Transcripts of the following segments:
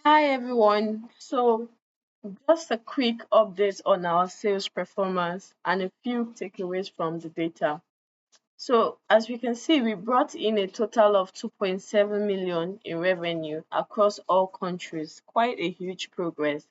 Hi everyone. Just a quick update on our sales performance and a few takeaways from the data. As we can see, we brought in a total of 2.7 million in revenue across all countries, quite a huge progress.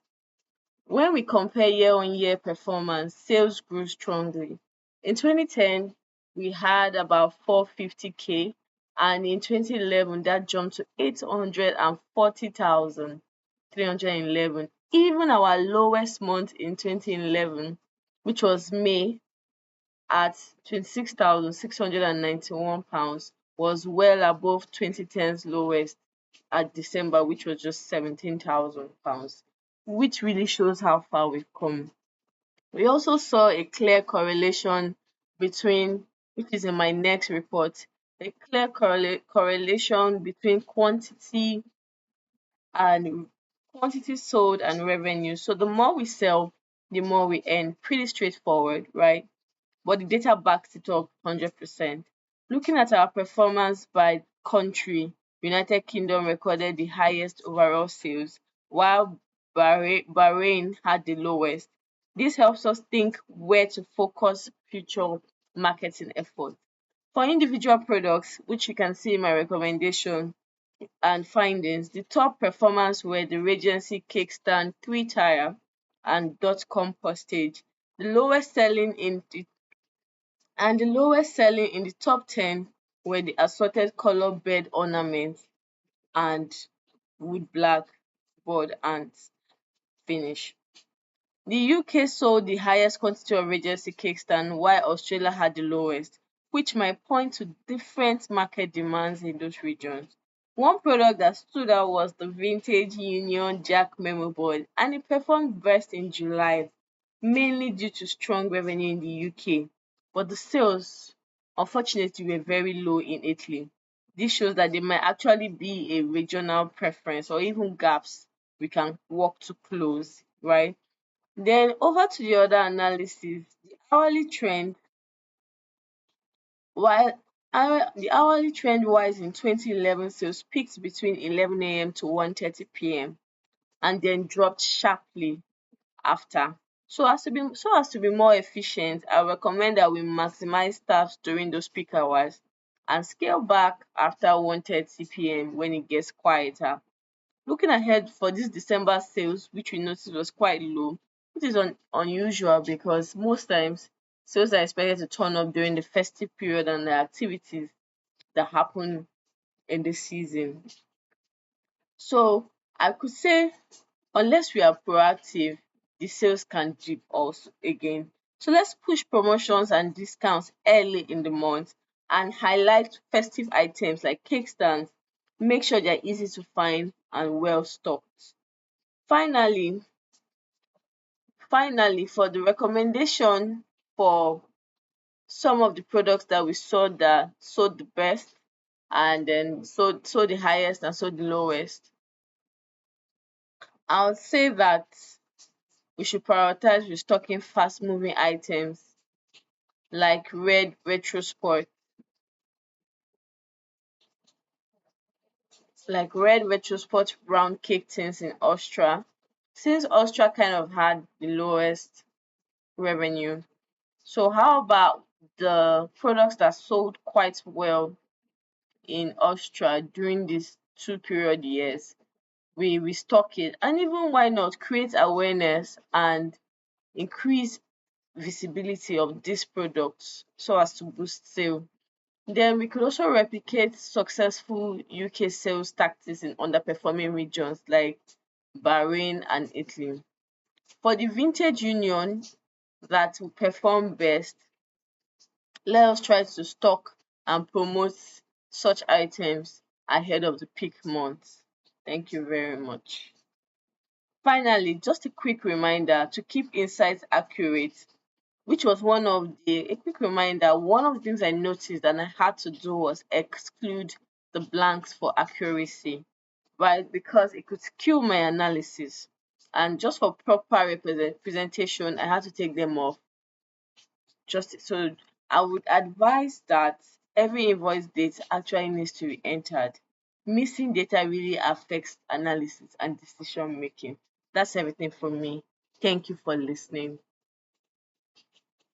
When we compare year-on-year performance, sales grew strongly. In 2010, we had about 450K, and in 2011, that jumped to 840,311. Even our lowest month in 2011, which was May, at 26,691 pounds, was well above 2010's lowest at December, which was just 17,000 pounds, which really shows how far we've come. We also saw a clear correlation between, which is in my next report, a clear correlation between and quantity sold and revenue. So the more we sell, the more we earn. Pretty straightforward, right? But the data backs it up 100%. Looking at our performance by country, United Kingdom recorded the highest overall sales, while Bahrain had the lowest. This helps us think where to focus future marketing efforts. For individual products, which you can see in my recommendation and findings, the top performers were the Regency Kickstand 3 tire and .com postage. The lowest selling in the top 10 were the assorted color bed ornaments and wood black board and finish. The UK sold the highest quantity of Regency Kickstand while Australia had the lowest, which might point to different market demands in those regions. One product that stood out was the Vintage Union Jack Memo Board, and it performed best in July, mainly due to strong revenue in the UK. But the sales, unfortunately, were very low in Italy. This shows that there might actually be a regional preference or even gaps we can work to close, right? Then over to the other analysis, the hourly trend. While the hourly trend wise in 2011 sales peaked between 11 a.m. to 1:30 p.m. and then dropped sharply after. So as to be more efficient, I recommend that we maximize staffs during those peak hours and scale back after 1:30 p.m. when it gets quieter. Looking ahead for this December sales, which we noticed was quite low, which is unusual because most times sales are expected to turn up during the festive period and the activities that happen in the season. So I could say unless we are proactive, the sales can dip also again. So let's push promotions and discounts early in the month and highlight festive items like cake stands. Make sure they're easy to find and well stocked. Finally, finally, for the recommendation for some of the products that we saw that sold the best and then sold the highest and sold the lowest, I would say that we should prioritize restocking fast moving items like red retro sport brown cake tins in Austria. Since Austria kind of had the lowest revenue, so how about the products that sold quite well in Austria during these two period years? We restock it, and even why not create awareness and increase visibility of these products so as to boost sale. Then we could also replicate successful UK sales tactics in underperforming regions like Bahrain and Italy. For the vintage union that will perform best, let us try to stock and promote such items ahead of the peak months. Thank you very much. Finally, just a quick reminder to keep insights accurate, which was a quick reminder. One of the things I noticed and I had to do was exclude the blanks for accuracy, right? Because it could skew my analysis. And just for proper presentation, I had to take them off. Just so I would advise that every invoice date actually needs to be entered. missing data really affects analysis and decision making. That's everything from me. Thank you for listening.